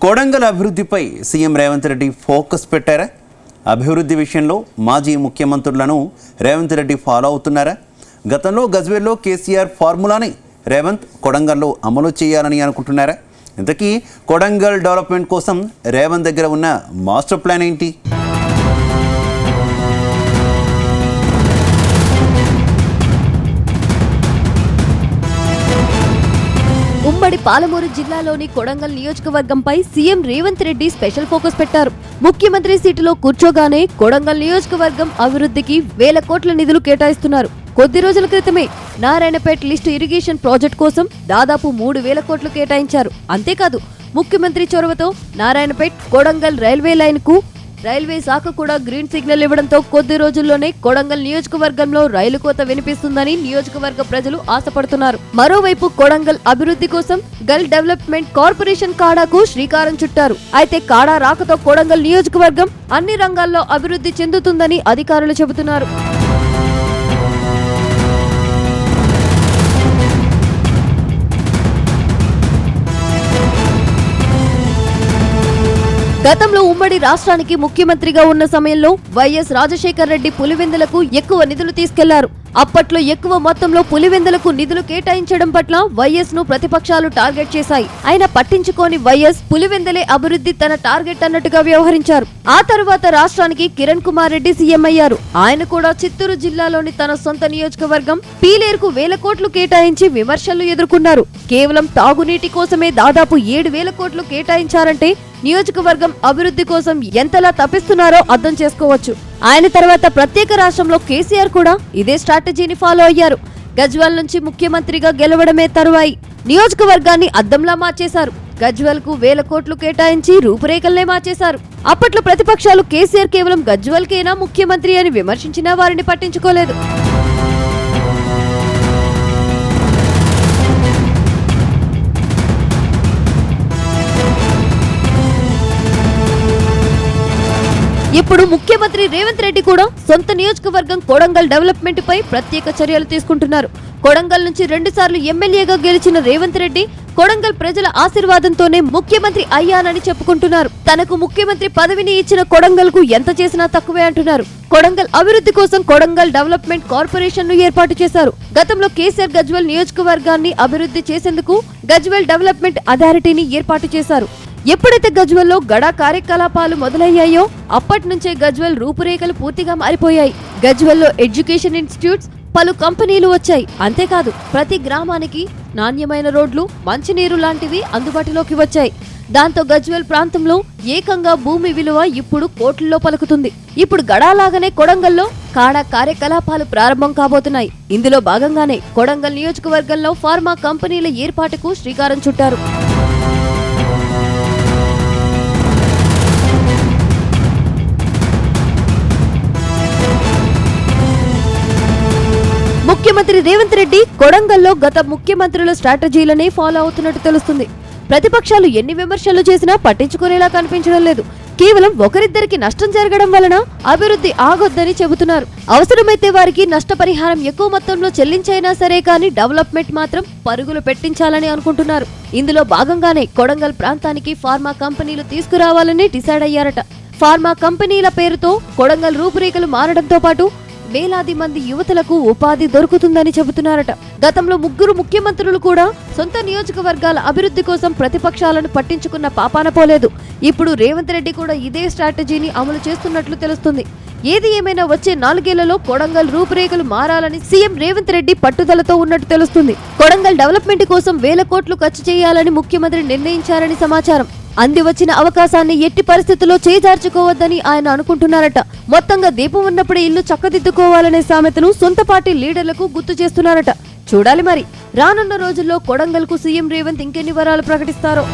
కొడంగల్ అభివృద్ధిపై CM Revanth Reddy focus పెట్టారా? అభివృద్ధి విషయంలో మాజీ ముఖ్యమంత్రులను రేవంత్ రెడ్డి ఫాలో అవుతున్నారా? గతంలో గజ్వేల్లో కేసీఆర్ ఫార్ములాని రేవంత్ కొడంగల్లో అమలు చేయాలని అనుకుంటున్నారా? ఇంతకీ కొడంగల్ డెవలప్మెంట్ కోసం రేవంత్ దగ్గర ఉన్న మాస్టర్ ప్లాన్ ఏంటి? ఉమ్మడి పాలమూరు జిల్లాలోని కొడంగల్ నియోజకవర్గంపై CM Revanth Reddy special focus పెట్టారు. ముఖ్యమంత్రి సీటులో కూర్చోగానే కొడంగల్ నియోజకవర్గం అభివృద్ధికి వేల కోట్ల నిధులు కేటాయిస్తున్నారు. కొద్ది రోజుల క్రితమే నారాయణపేట్ లిస్టు ఇరిగేషన్ ప్రాజెక్ట్ కోసం దాదాపు 3,000 కోట్లు కేటాయించారు. అంతేకాదు ముఖ్యమంత్రి చొరవతో నారాయణపేట్ కొడంగల్ రైల్వే లైన్ కు రైల్వే శాఖ కూడా గ్రీన్ సిగ్నల్ ఇవ్వడంతో కొద్ది రోజుల్లోనే కొడంగల్ నియోజకవర్గంలో రైలు కోత వినిపిస్తుందని నియోజకవర్గ ప్రజలు ఆశపడుతున్నారు. మరోవైపు కొడంగల్ అభివృద్ధి కోసం గల్ డెవలప్మెంట్ కార్పొరేషన్ కాడాకు శ్రీకారం చుట్టారు. అయితే కాడా రాకతో కొడంగల్ నియోజకవర్గం అన్ని రంగాల్లో అభివృద్ధి చెందుతుందని అధికారులు చెబుతున్నారు. గతంలో ఉమ్మడి రాష్ట్రానికి ముఖ్యమంత్రిగా ఉన్న సమయంలో వైఎస్ రాజశేఖర్ రెడ్డి పులివెందులకు ఎక్కువ నిధులు తీసుకెళ్లారు. అప్పట్లో ఎక్కువ మొత్తంలో పులివెందులకు నిధులు కేటాయించడం పట్ల వైఎస్ ను ప్రతిపక్షాలు టార్గెట్ చేశాయి. అయినా పట్టించుకోని వైఎస్ పులివెందులే అభివృద్ధి తన టార్గెట్ అన్నట్టుగా వ్యవహరించారు. ఆ తరువాత రాష్ట్రానికి కిరణ్ కుమార్ రెడ్డి సీఎం అయ్యారు. ఆయన కూడా చిత్తూరు జిల్లాలోని తన సొంత నియోజకవర్గం పీలేరుకు 1,000 కోట్లు కేటాయించి విమర్శలు ఎదుర్కొన్నారు. కేవలం తాగునీటి కోసమే దాదాపు 7,000 కోట్లు కేటాయించారంటే నియోజకవర్గం అభివృద్ధి కోసం ఎంతలా తప్పిస్తున్నారో అర్థం చేసుకోవచ్చు. ఆయన తర్వాత ప్రత్యేక రాష్ట్రంలో కేసీఆర్ కూడా ఇదే స్ట్రాటజీని ఫాలో అయ్యారు. గజ్వేల్ నుంచి ముఖ్యమంత్రిగా గెలవడమే తరువాయి నియోజకవర్గాన్ని అద్దంలా మార్చేశారు. గజ్వేల్ కు 1,000 కోట్లు కేటాయించి రూపురేఖల్నే మార్చేశారు. అప్పట్లో ప్రతిపక్షాలు కేసీఆర్ కేవలం గజ్వేల్ కేనా ముఖ్యమంత్రి అని విమర్శించినా వారిని పట్టించుకోలేదు. ఇప్పుడు ముఖ్యమంత్రి రేవంత్ రెడ్డి కూడా సొంత నియోజకవర్గం కొడంగల్ డెవలప్మెంట్ పై ప్రత్యేక చర్యలు తీసుకుంటున్నారు. కొడంగల్ నుంచి 2 సార్లు ఎమ్మెల్యేగా గెలిచిన రేవంత్ రెడ్డి కొడంగల్ ప్రజల ఆశీర్వాదంతోనే ముఖ్యమంత్రి అయ్యానని చెప్పుకుంటున్నారు. తనకు ముఖ్యమంత్రి పదవిని ఇచ్చిన కొడంగల్ కు ఎంత చేసినా తక్కువే అంటున్నారు. కొడంగల్ అభివృద్ధి కోసం కొడంగల్ డెవలప్మెంట్ కార్పొరేషన్ ను ఏర్పాటు చేశారు. గతంలో కేసీఆర్ గజ్వేల్ నియోజకవర్గాన్ని అభివృద్ధి చేసేందుకు గజ్వేల్ డెవలప్మెంట్ అథారిటీని ఏర్పాటు చేశారు. ఎప్పుడైతే గజ్వేల్లో గడా కార్యకలాపాలు మొదలయ్యాయో అప్పటి నుంచే గజ్వేల్ రూపురేఖలు పూర్తిగా మారిపోయాయి. గజ్వేల్లో ఎడ్యుకేషన్ ఇన్స్టిట్యూట్స్, పలు కంపెనీలు వచ్చాయి. అంతేకాదు ప్రతి గ్రామానికి నాణ్యమైన రోడ్లు, మంచినీరు లాంటివి అందుబాటులోకి వచ్చాయి. దాంతో గజ్వేల్ ప్రాంతంలో ఏకంగా భూమి విలువ ఇప్పుడు కోట్లలో పలుకుతుంది. ఇప్పుడు గడాలాగానే కొడంగల్లో కాడా కార్యకలాపాలు ప్రారంభం కాబోతున్నాయి. ఇందులో భాగంగానే కొడంగల్ నియోజకవర్గంలో ఫార్మా కంపెనీల ఏర్పాటుకు శ్రీకారం చుట్టారు. ముఖ్యమంత్రి రేవంత్ రెడ్డి కొడంగల్లో గత ముఖ్యమంత్రుల స్ట్రాటజీలనే ఫాలో అవుతున్నట్టు తెలుస్తుంది. ప్రతిపక్షాలు ఎన్ని విమర్శలు చేసినా పట్టించుకునేలా కనిపించడం లేదు. కేవలం ఒకరిద్దరికి నష్టం జరగడం వలన అభివృద్ధి ఆగొద్దని చెబుతున్నారు. అవసరమైతే వారికి నష్టపరిహారం ఎక్కువ మొత్తంలో చెల్లించైనా సరే కానీ డెవలప్మెంట్ మాత్రం పరుగులు పెట్టించాలని అనుకుంటున్నారు. ఇందులో భాగంగానే కొడంగల్ ప్రాంతానికి ఫార్మా కంపెనీలు తీసుకురావాలని డిసైడ్ అయ్యారట. ఫార్మా కంపెనీల పేరుతో కొడంగల్ రూపురేఖలు మారడంతో పాటు వేలాది మంది యువతలకు ఉపాధి దొరుకుతుందని చెబుతున్నారట. గతంలో 3 ముఖ్యమంత్రులు కూడా సొంత నియోజకవర్గాల అభివృద్ధి కోసం ప్రతిపక్షాలను పట్టించుకున్న పాపాన పోలేదు. ఇప్పుడు రేవంత్ రెడ్డి కూడా ఇదే స్ట్రాటజీని అమలు చేస్తున్నట్లు తెలుస్తుంది. ఏది ఏమైనా వచ్చే 4 ఏళ్లలో కొడంగల్ రూపురేఖలు మారాలని సీఎం రేవంత్ రెడ్డి పట్టుదలతో ఉన్నట్టు తెలుస్తుంది. కొడంగల్ డెవలప్మెంట్ కోసం 1,000 కోట్లు ఖర్చు చేయాలని ముఖ్యమంత్రి నిర్ణయించారని సమాచారం. అంది వచ్చిన అవకాశాన్ని ఎట్టి పరిస్థితుల్లో చేజార్చుకోవద్దని ఆయన అనుకుంటున్నారట. మొత్తంగా దీపం ఉన్నప్పుడే ఇల్లు చక్కదిద్దుకోవాలనే సామెతను సొంత పార్టీ లీడర్లకు గుర్తు చేస్తున్నారట. చూడాలి మరి రానున్న రోజుల్లో కొడంగల్ కు సీఎం రేవంత్ ఇంకెన్ని వరాలు ప్రకటిస్తారో.